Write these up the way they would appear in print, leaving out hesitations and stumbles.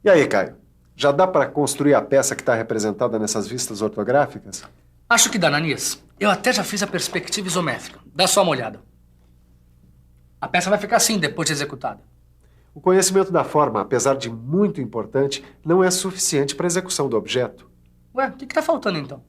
E aí, Caio? Já dá para construir a peça que está representada nessas vistas ortográficas? Acho que dá, Ananias. Eu até já fiz a perspectiva isométrica. Dá só uma olhada. A peça vai ficar assim depois de executada. O conhecimento da forma, apesar de muito importante, não é suficiente para a execução do objeto. Ué, o que está faltando então?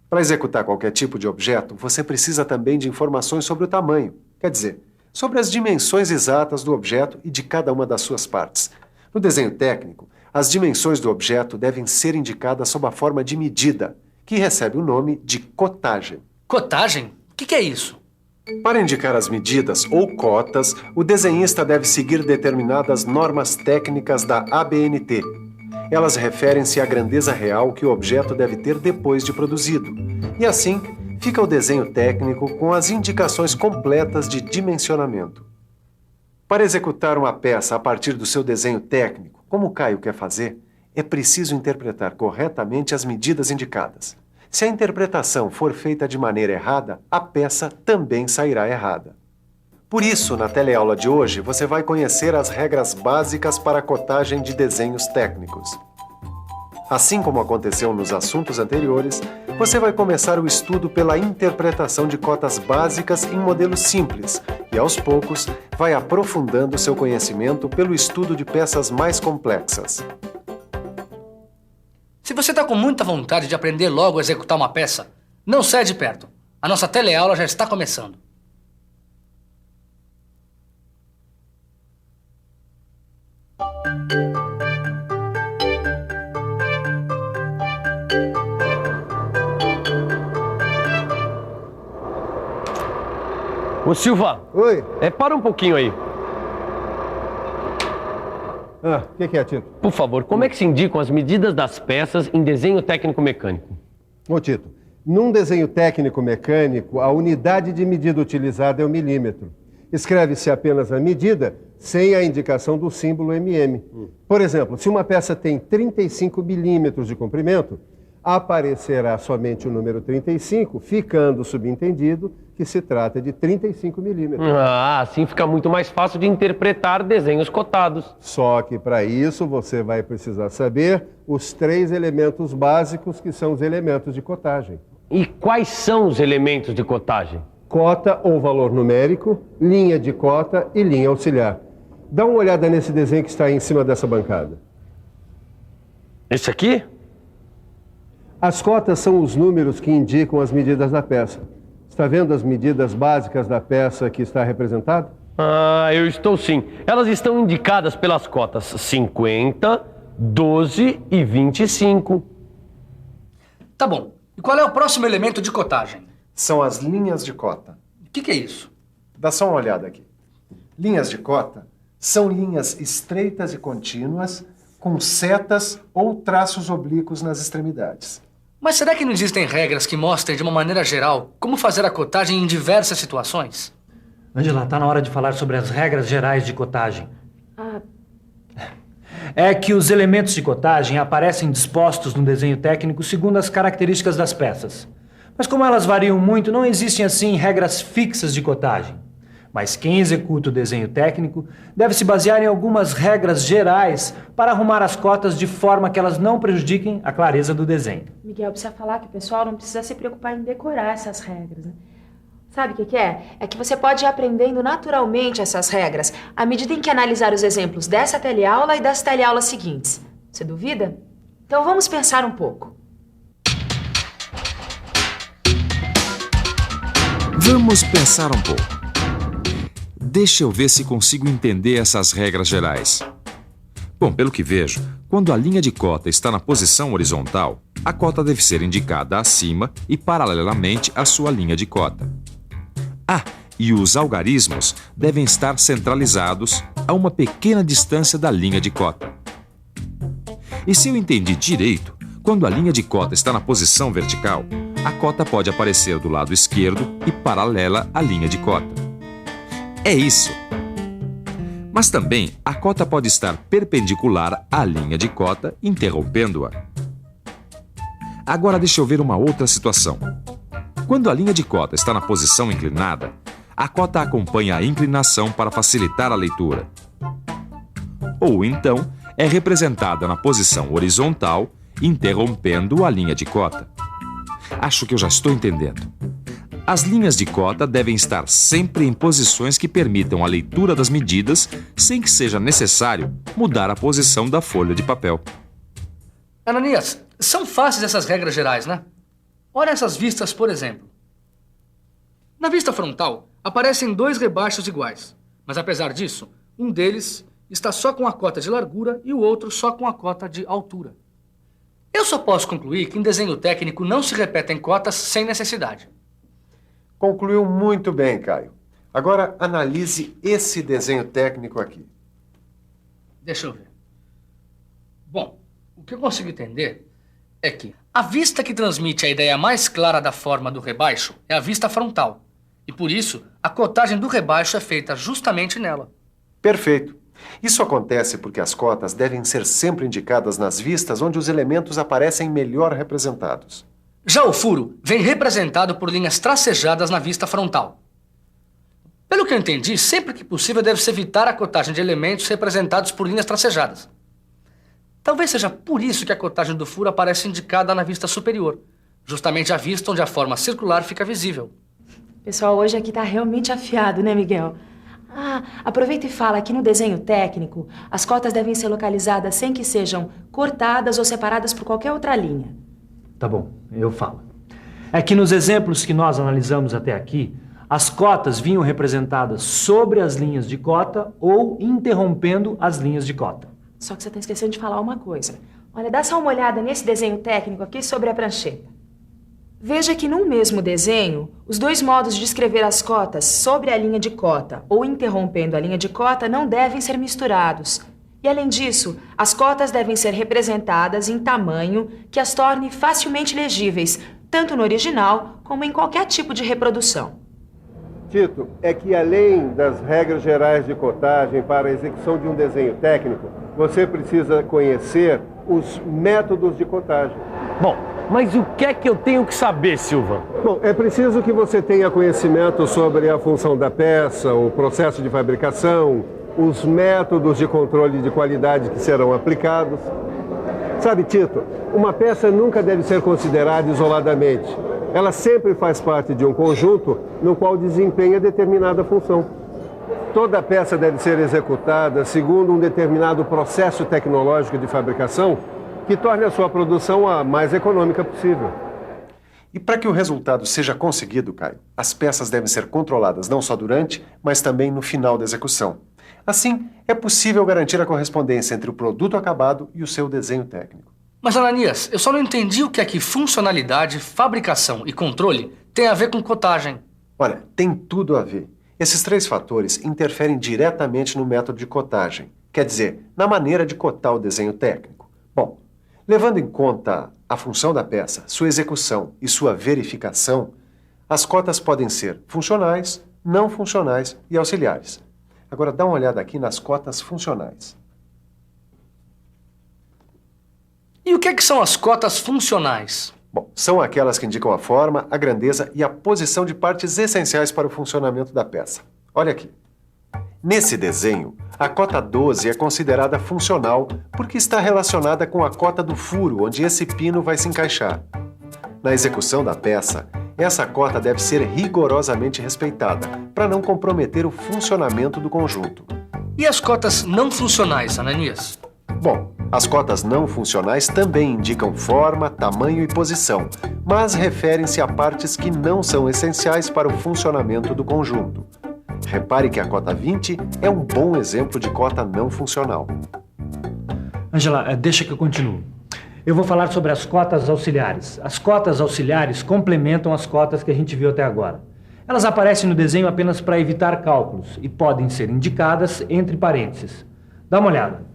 Para executar qualquer tipo de objeto, você precisa também de informações sobre o tamanho. Quer dizer, sobre as dimensões exatas do objeto e de cada uma das suas partes. No desenho técnico, as dimensões do objeto devem ser indicadas sob a forma de medida, que recebe o nome de cotagem. Cotagem? O que é isso? Para indicar as medidas ou cotas, o desenhista deve seguir determinadas normas técnicas da ABNT. Elas referem-se à grandeza real que o objeto deve ter depois de produzido. E assim, fica o desenho técnico com as indicações completas de dimensionamento. Para executar uma peça a partir do seu desenho técnico, como o Caio quer fazer, é preciso interpretar corretamente as medidas indicadas. Se a interpretação for feita de maneira errada, a peça também sairá errada. Por isso, na teleaula de hoje, você vai conhecer as regras básicas para a cotagem de desenhos técnicos. Assim como aconteceu nos assuntos anteriores, você vai começar o estudo pela interpretação de cotas básicas em modelos simples e, aos poucos, vai aprofundando seu conhecimento pelo estudo de peças mais complexas. Se você está com muita vontade de aprender logo a executar uma peça, não saia de perto. A nossa teleaula já está começando. Ô Silva! Oi! Para um pouquinho aí. O que é, Tito? Por favor, como é que se indicam as medidas das peças em desenho técnico-mecânico? Ô Tito, num desenho técnico-mecânico, a unidade de medida utilizada é o milímetro. Escreve-se apenas a medida sem a indicação do símbolo mm. Por exemplo, se uma peça tem 35 milímetros de comprimento, aparecerá somente o número 35, ficando subentendido que se trata de 35 milímetros. Assim fica muito mais fácil de interpretar desenhos cotados. Só que para isso você vai precisar saber os 3 elementos básicos que são os elementos de cotagem. E quais são os elementos de cotagem? Cota ou valor numérico, linha de cota e linha auxiliar. Dá uma olhada nesse desenho que está aí em cima dessa bancada. Esse aqui? As cotas são os números que indicam as medidas da peça. Está vendo as medidas básicas da peça que está representada? Eu estou sim. Elas estão indicadas pelas cotas 50, 12 e 25. Tá bom. E qual é o próximo elemento de cotagem? São as linhas de cota. O que é isso? Dá só uma olhada aqui. Linhas de cota são linhas estreitas e contínuas com setas ou traços oblíquos nas extremidades. Mas será que não existem regras que mostrem de uma maneira geral como fazer a cotagem em diversas situações? Angela, tá na hora de falar sobre as regras gerais de cotagem. É que os elementos de cotagem aparecem dispostos no desenho técnico segundo as características das peças. Mas como elas variam muito, não existem assim regras fixas de cotagem. Mas quem executa o desenho técnico deve se basear em algumas regras gerais para arrumar as cotas de forma que elas não prejudiquem a clareza do desenho. Miguel, precisa falar que o pessoal não precisa se preocupar em decorar essas regras, né? Sabe o que é? É que você pode ir aprendendo naturalmente essas regras à medida em que analisar os exemplos dessa teleaula e das teleaulas seguintes. Você duvida? Então vamos pensar um pouco. Vamos pensar um pouco. Deixa eu ver se consigo entender essas regras gerais. Bom, pelo que vejo, quando a linha de cota está na posição horizontal, a cota deve ser indicada acima e paralelamente à sua linha de cota. E os algarismos devem estar centralizados a uma pequena distância da linha de cota. E se eu entendi direito, quando a linha de cota está na posição vertical, a cota pode aparecer do lado esquerdo e paralela à linha de cota. É isso. Mas também a cota pode estar perpendicular à linha de cota, interrompendo-a. Agora deixa eu ver uma outra situação. Quando a linha de cota está na posição inclinada, a cota acompanha a inclinação para facilitar a leitura. Ou então, é representada na posição horizontal, interrompendo a linha de cota. Acho que eu já estou entendendo. As linhas de cota devem estar sempre em posições que permitam a leitura das medidas sem que seja necessário mudar a posição da folha de papel. Ananias, são fáceis essas regras gerais, né? Olha essas vistas, por exemplo. Na vista frontal, aparecem 2 rebaixos iguais, mas apesar disso, um deles está só com a cota de largura e o outro só com a cota de altura. Eu só posso concluir que em desenho técnico não se repetem cotas sem necessidade. Concluiu muito bem, Caio. Agora analise esse desenho técnico aqui. Deixa eu ver. Bom, o que eu consigo entender é que a vista que transmite a ideia mais clara da forma do rebaixo é a vista frontal. E por isso, a cotagem do rebaixo é feita justamente nela. Perfeito. Isso acontece porque as cotas devem ser sempre indicadas nas vistas onde os elementos aparecem melhor representados. Já o furo vem representado por linhas tracejadas na vista frontal. Pelo que eu entendi, sempre que possível deve-se evitar a cotagem de elementos representados por linhas tracejadas. Talvez seja por isso que a cotagem do furo aparece indicada na vista superior, justamente a vista onde a forma circular fica visível. Pessoal, hoje aqui tá realmente afiado, né, Miguel? Aproveita e fala que no desenho técnico, as cotas devem ser localizadas sem que sejam cortadas ou separadas por qualquer outra linha. Tá bom, eu falo. É que nos exemplos que nós analisamos até aqui, as cotas vinham representadas sobre as linhas de cota ou interrompendo as linhas de cota. Só que você tá esquecendo de falar uma coisa. Olha, dá só uma olhada nesse desenho técnico aqui sobre a prancheta. Veja que num mesmo desenho, os 2 modos de escrever as cotas sobre a linha de cota ou interrompendo a linha de cota não devem ser misturados. E além disso, as cotas devem ser representadas em tamanho que as torne facilmente legíveis, tanto no original como em qualquer tipo de reprodução. Tito, é que além das regras gerais de cotagem para a execução de um desenho técnico, você precisa conhecer os métodos de cotagem. Bom, mas o que é que eu tenho que saber, Silva? Bom, é preciso que você tenha conhecimento sobre a função da peça, o processo de fabricação, os métodos de controle de qualidade que serão aplicados. Sabe, Tito, uma peça nunca deve ser considerada isoladamente. Ela sempre faz parte de um conjunto no qual desempenha determinada função. Toda peça deve ser executada segundo um determinado processo tecnológico de fabricação que torne a sua produção a mais econômica possível. E para que o resultado seja conseguido, Caio, as peças devem ser controladas não só durante, mas também no final da execução. Assim, é possível garantir a correspondência entre o produto acabado e o seu desenho técnico. Mas, Ananias, eu só não entendi o que é que funcionalidade, fabricação e controle tem a ver com cotagem. Olha, tem tudo a ver. Esses 3 fatores interferem diretamente no método de cotagem, quer dizer, na maneira de cotar o desenho técnico. Bom, levando em conta a função da peça, sua execução e sua verificação, as cotas podem ser funcionais, não funcionais e auxiliares. Agora dá uma olhada aqui nas cotas funcionais. E o que é que são as cotas funcionais? Bom, são aquelas que indicam a forma, a grandeza e a posição de partes essenciais para o funcionamento da peça. Olha aqui. Nesse desenho, a cota 12 é considerada funcional porque está relacionada com a cota do furo, onde esse pino vai se encaixar. Na execução da peça, essa cota deve ser rigorosamente respeitada, para não comprometer o funcionamento do conjunto. E as cotas não funcionais, Ananias? Bom, as cotas não funcionais também indicam forma, tamanho e posição, mas referem-se a partes que não são essenciais para o funcionamento do conjunto. Repare que a cota 20 é um bom exemplo de cota não funcional. Ângela, deixa que eu continuo. Eu vou falar sobre as cotas auxiliares. As cotas auxiliares complementam as cotas que a gente viu até agora. Elas aparecem no desenho apenas para evitar cálculos e podem ser indicadas entre parênteses. Dá uma olhada.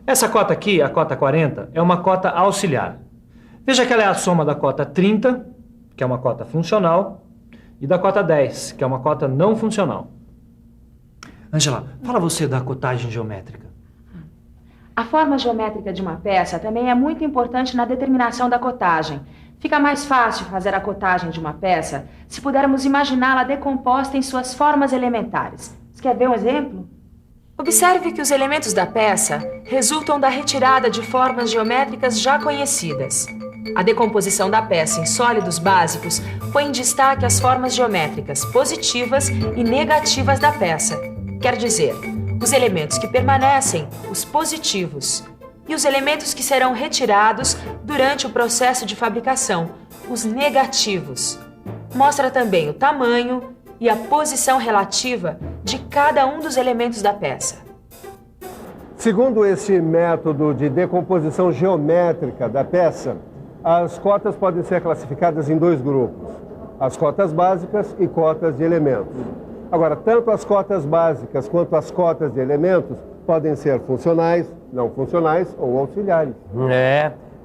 Essa cota aqui, a cota 40, é uma cota auxiliar. Veja que ela é a soma da cota 30, que é uma cota funcional, e da cota 10, que é uma cota não funcional. Ângela, fala você da cotagem geométrica. A forma geométrica de uma peça também é muito importante na determinação da cotagem. Fica mais fácil fazer a cotagem de uma peça se pudermos imaginá-la decomposta em suas formas elementares. Você quer ver um exemplo? Observe que os elementos da peça resultam da retirada de formas geométricas já conhecidas. A decomposição da peça em sólidos básicos põe em destaque as formas geométricas positivas e negativas da peça. Quer dizer, os elementos que permanecem, os positivos, e os elementos que serão retirados durante o processo de fabricação, os negativos. Mostra também o tamanho e a posição relativa de cada um dos elementos da peça. Segundo esse método de decomposição geométrica da peça, as cotas podem ser classificadas em 2 grupos: as cotas básicas e cotas de elementos. Agora, tanto as cotas básicas quanto as cotas de elementos podem ser funcionais, não funcionais ou auxiliares.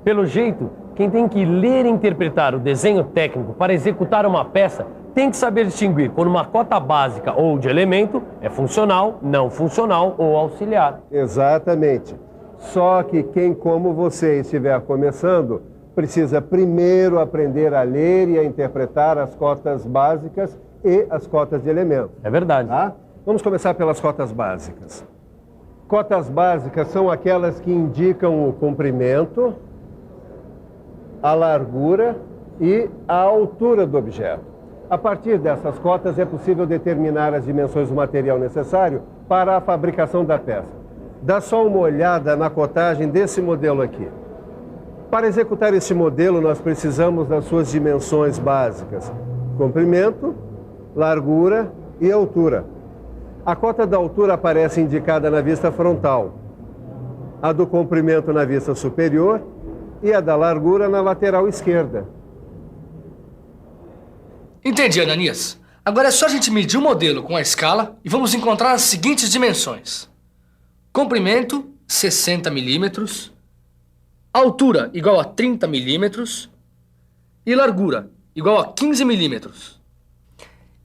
Pelo jeito, quem tem que ler e interpretar o desenho técnico para executar uma peça tem que saber distinguir quando uma cota básica ou de elemento é funcional, não funcional ou auxiliar. Exatamente. Só que quem, como você, estiver começando, precisa primeiro aprender a ler e a interpretar as cotas básicas e as cotas de elementos. É verdade. Tá? Vamos começar pelas cotas básicas. Cotas básicas são aquelas que indicam o comprimento, a largura e a altura do objeto. A partir dessas cotas é possível determinar as dimensões do material necessário para a fabricação da peça. Dá só uma olhada na cotagem desse modelo aqui. Para executar este modelo, nós precisamos das suas dimensões básicas: comprimento, largura e altura. A cota da altura aparece indicada na vista frontal, a do comprimento na vista superior e a da largura na lateral esquerda. Entendi, Ananias. Agora é só a gente medir o modelo com a escala e vamos encontrar as seguintes dimensões: comprimento, 60 milímetros, altura igual a 30 milímetros e largura igual a 15 milímetros.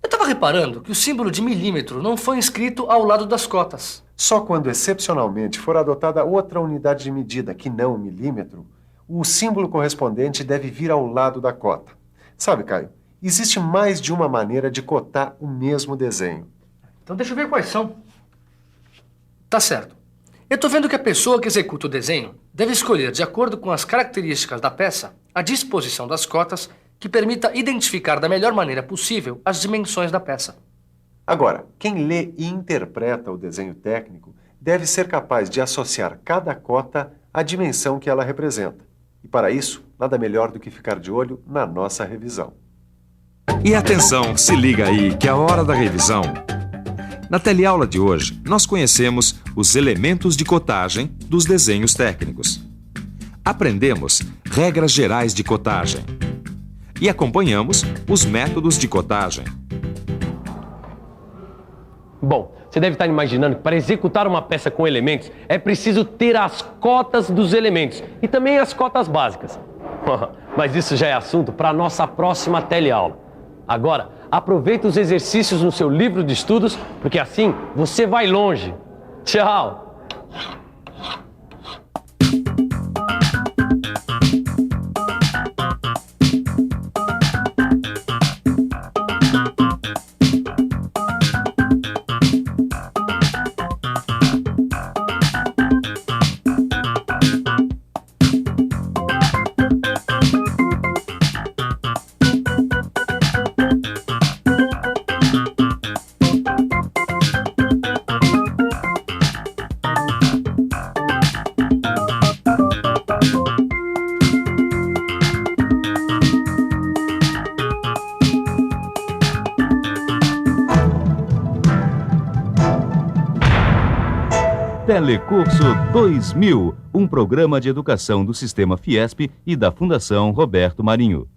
Eu estava reparando que o símbolo de milímetro não foi inscrito ao lado das cotas. Só quando excepcionalmente for adotada outra unidade de medida, que não o milímetro, o símbolo correspondente deve vir ao lado da cota. Sabe, Caio, existe mais de uma maneira de cotar o mesmo desenho. Então deixa eu ver quais são. Tá certo. Eu tô vendo que a pessoa que executa o desenho deve escolher, de acordo com as características da peça, a disposição das cotas que permita identificar da melhor maneira possível as dimensões da peça. Agora, quem lê e interpreta o desenho técnico deve ser capaz de associar cada cota à dimensão que ela representa. E para isso, nada melhor do que ficar de olho na nossa revisão. E atenção, se liga aí que é a hora da revisão. Na teleaula de hoje, nós conhecemos os elementos de cotagem dos desenhos técnicos. Aprendemos regras gerais de cotagem. E acompanhamos os métodos de cotagem. Bom, você deve estar imaginando que para executar uma peça com elementos é preciso ter as cotas dos elementos e também as cotas básicas. Mas isso já é assunto para a nossa próxima teleaula. Agora, aproveite os exercícios no seu livro de estudos, porque assim você vai longe. Tchau! Telecurso 2000, um programa de educação do Sistema Fiesp e da Fundação Roberto Marinho.